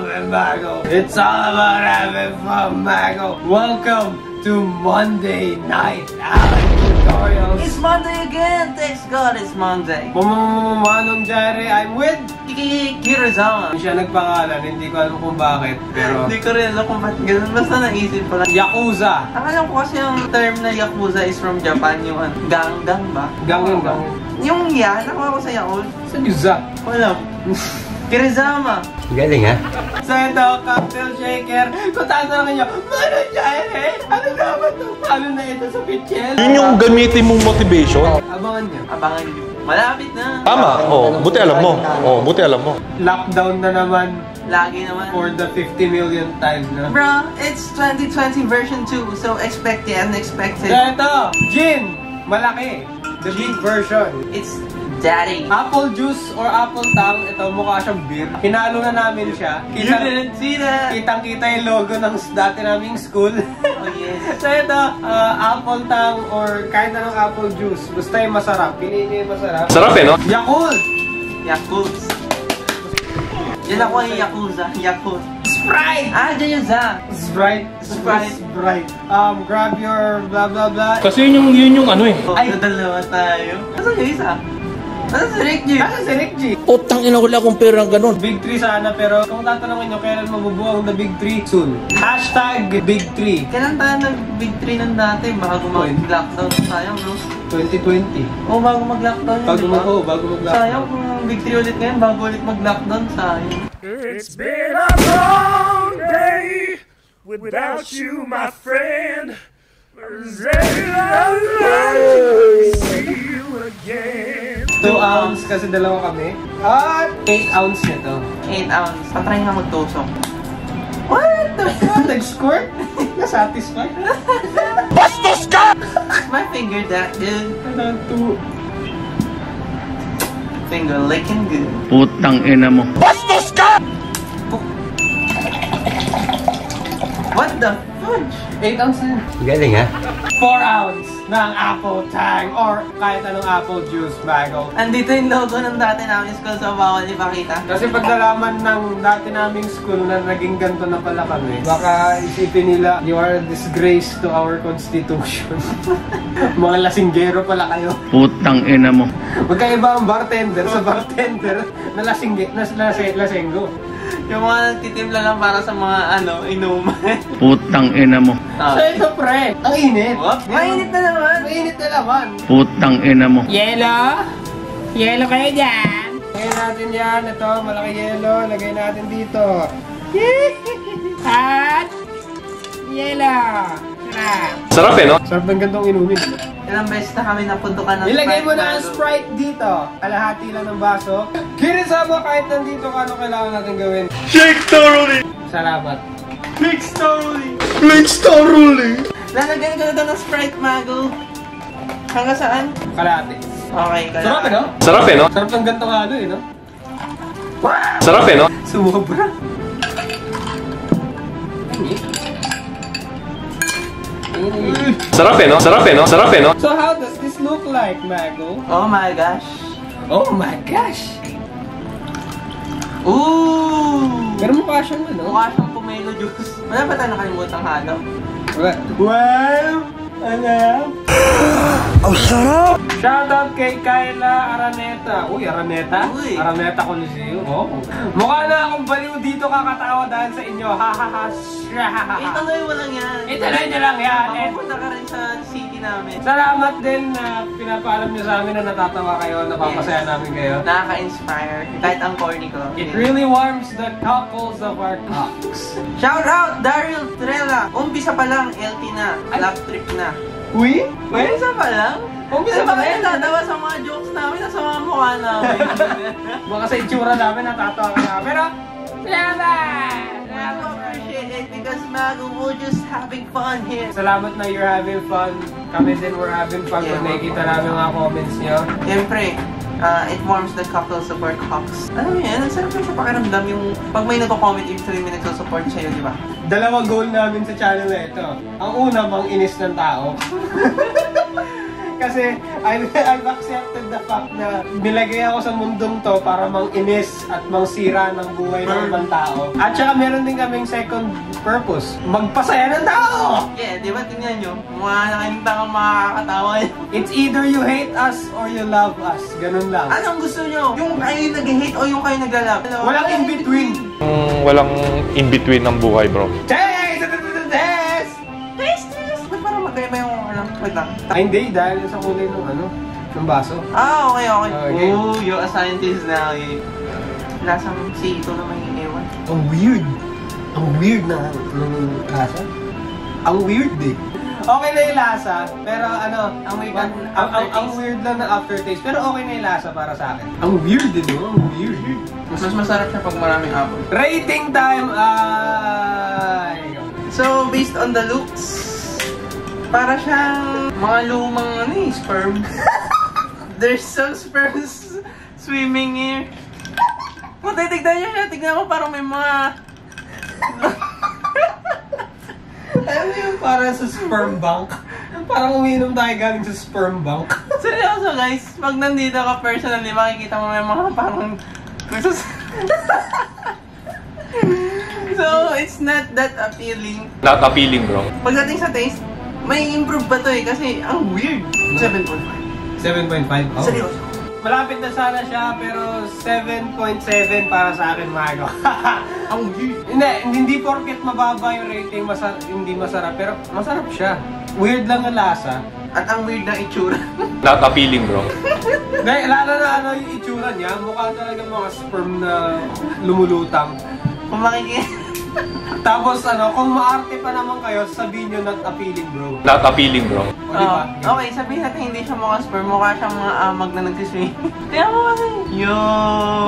with Mago. It's all about having fun, Mago. Welcome to Monday night Alak tutorials. It's Monday again. Thanks God, it's Monday. Manong Jare, I'm with Kirazama. siya nagpangalan, hindi ko alam kung bakit, pero hindi ko rin alam kung bakit ganun. Basta naisip ko lang. Yakuza. Alam ko kasi yung term na Yakuza is from Japan, yung gang-gang ba? Gang. Yung yan, nakuha ko sa Yakult. Sa Yuza. Wala. Kirazama. Galing ha? So ito, cocktail shaker. Kung tatanungin nyo, Manong Jare, ano naman ito? Ano na ito sa pitchel? Yun yung gamitin mong motivation. Abangan nyo. Abangan nyo. Malapit na. Tama. Buti alam mo. Buti alam mo. Lockdown na naman. Lagi naman. For the 50 million times na. Bro, it's 2020 version 2, so expect the unexpected. So ito, gin. Malaki. The big version. It's Daddy. Apple juice or apple tang. Ito, mukha siyang beer. Hinalo na namin siya. You didn't see that. Kitang-kita yung logo ng dati naming school. Oh yes. So ito, apple tang or kahit anong apple juice. Basta yung masarap. Piliin niyo yung masarap. Sarap eh, no? Yakult! Yakult. Yan ako yung Yakuza. Yakult. Sprite! Dyan yung za. Sprite. Grab your blah blah blah. Kasi yun yung ano eh. Ay, dalawa tayo. Nasaan yung isa? Nasaan si Rick G? Nasaan si Rick G? Utang ina, wala akong pera ng ganun. Big 3 sana, pero kung tatanungin nyo kailan mabubuo ang the Big 3, soon. Hashtag Big 3. Kailan tayo nag-Big 3 ng dati? Bago mag-lockdown. Sayang, no? 2020. Bago mag-lockdown yun, Bago mag-lockdown. Sayang kung Big 3 ulit ngayon, bago ulit mag-lockdown, sayang. It's been a long day without you, my friend. See you again. 2 ounce kasi dalawa kami. At 8 ounce nito. 8 ounce. Patry nga magtusok. What the fuck? Nag-squirt? Na-satisfied? Bastos ka! My finger that good. Ano, 2. Finger licking good. Utang ina mo. Bastos ka! What the fudge? 8 ounce na yun. Galing ha? 4 ounce ng apple tang or kahit anong apple juice bago. Andito yung logo ng dati namin school, so bawal ipakita. Kasi pag nalaman ng dati naming school na naging ganito na pala kami, baka isipin nila, you are a disgrace to our constitution. Mga lasinggero pala kayo. Utang ina mo. Magkaiba ang bartender sa bartender na lasenggo. Yung mga nagtitimla lang para sa mga inuman. Utang ina mo. So ito pre, ang init. Mainit na naman. Mainit na naman. Utang ina mo. Yelo? Yelo kayo dyan. Lagay natin yan. Ito, malaki yelo. Lagay natin dito. At yelo. Sarap eh, no? Sarap ng gantong inumin. Ilang beses na kami napuntukan ng Sprite. Ilagay mo na ang Sprite dito. Kalahati lang ng baso. Kirisama kahit nandito ka, ano kailangan natin gawin? Shake thoroughly! Salamat. Mix thoroughly. Mix thoroughly! Lalagyan ko na ito ng Sprite, Mago. Hanggang saan? Kalahati. Okay, Sarap eh, no? Sarap eh, no? Sarap ng gantong ano eh, no? Sarap eh, no? Sumobra. Sarap eh, no? Sarap eh, no? Sarap eh, no? So how does this look like, Mago? Oh my gosh. Oh my gosh! Ooh! Pero mukha siyang ano? Mukha siyang pomelo juice. Wala ba tayo nakalimutang halo? Wala. Wow! Alam! Ang sarap! Shoutout kay Kayla Araneta. Uy, Araneta? Uy. Araneta Coliseo. Oh. Mukha na akong baliw dito kakatawa dahil sa inyo. Ha ha ha. Ituloy mo lang yan. Ituloy nyo lang yan. Mapupunta ka rin sa city namin. Salamat din na pinapaalam nyo sa amin na natatawa kayo, napapasaya namin kayo. Nakaka-inspire. Kahit ang corny ko. It really warms the cockles of our cocks. Shout out Daryl Trella. Umpisa pa lang, LT na. Lap trip na. Uy? Umpisa pa lang? Umpisa pa lang? Natatawa sa mga jokes namin at sa mga mukha namin. Baka sa itsura namin natatawa ka namin. Pero, salamat! I appreciate it because Mago, we're just having fun here. Salamat na you're having fun. Kami din we're having fun pag nakikita namin mga comments nyo. Siyempre, it warms the cockles of our cocks. Alam mo yan, ang sarap yung sa pakiramdam yung pag may nagko-comment yung tuloy may nagsusupport sa'yo, di ba? Dalawa goal namin sa channel na ito. Ang una, mang inis ng tao. kasi I've accepted the fact na nilagay ako sa mundong to para mang-inis at mang-sira ng buhay ng ibang tao. At saka meron din kaming second purpose, magpasaya ng tao! Yeah, di ba tingnan nyo? Mga nakita kang makakatawa yun. It's either you hate us or you love us. Ganun lang. Anong gusto nyo? Yung kayo nag-hate o yung kayo nag-love? Walang in-between. Walang in-between ng buhay, bro. Ba't parang magkaiba yung ano? Wait lang. Ay, hindi. Dahil sa kulay ng ano, ng baso. Ah, okay. Okay. Oh, you're a scientist now. Lasang C2 na may ewan. Ang weird. Ang weird na lasa. Ang weird eh. Okay na yung lasa, pero ano, ang weird lang na aftertaste, pero okay na yung lasa para sa akin. Ang weird eh, no? Ang weird. Mas masarap siya pag maraming apple. Rating time ay... So, based on the looks, para siyang mga lumang ano eh, sperm. There's some sperms swimming here. Kung titignan niyo siya, tignan mo parang may mga... Alam mo yung para sa sperm bank? Parang uminom tayo galing sa sperm bank. Seryoso guys, pag nandito ka personally, makikita mo may mga parang... So, it's not that appealing. Not appealing, bro. Pagdating sa taste, may improve pa to eh, kasi ang weird. 7.5. 7.5? Oh. Seryoso. Malapit na sana siya, pero 7.7 para sa akin, Mago. Ang weird. Hindi porket mababa yung rating, hindi masarap, pero masarap siya. Weird lang ang lasa. At ang weird na itsura. Not appealing, bro. Dahil lalo na ano yung itsura niya, mukha talaga mga sperm na lumulutang. Kung makikita. Tapos ano, kung maarte pa naman kayo, sabihin nyo not appealing, bro. Not appealing, bro. O, diba? Okay, sabihin natin hindi siya mukha sperm, mukha siyang mga amag na nagsiswing. Kaya mo kasi. Yo!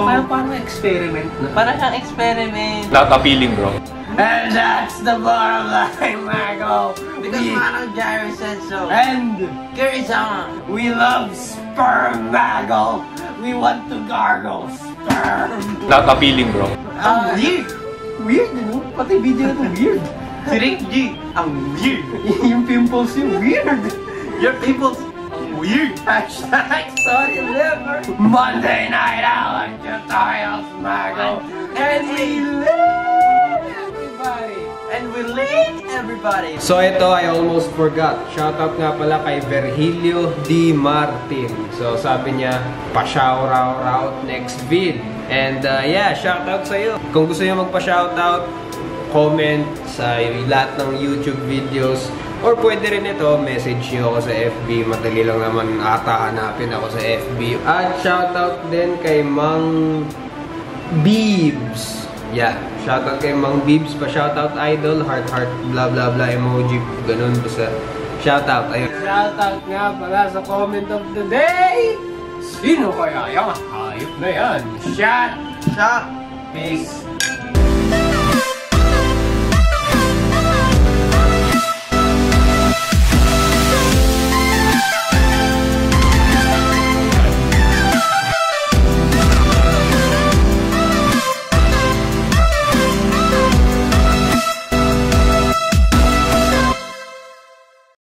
Kaya parang experiment na. Para siyang experiment. Not appealing, bro. And that's the bottom line, Mago. Because Mano Jerry said so. And Carry on. we love sperm, Mago. We want to gargle sperm. Not appealing, bro. Ang weird. Weird, you know? Pati video na to weird. Si Rick G. Ang weird. Yung pimples yung weird. Your people's weird. Hashtag sorry liver. Monday night Alak tutorials, Mago. And we live everybody. And we lead everybody. So ito, I almost forgot. Shoutout nga pala kay Virgilio D. Martin. So sabi niya, pa-shoutout next vid. And yeah, shoutout sa'yo. Kung gusto niyo magpa-shoutout, comment sa lahat ng YouTube videos. Or pwede rin ito, message niyo ako sa FB. Madali lang naman ata hanapin ako sa FB. At shoutout din kay Mang Biebs. Yeah, shoutout kay Mang Biebs. Pa-shoutout idol, heart, blah blah blah emoji. Ganun, basta shoutout. Ayun. Shoutout nga pala sa comment of the day. Sino kaya yung hayop na yan? Shot! Shot! Peace!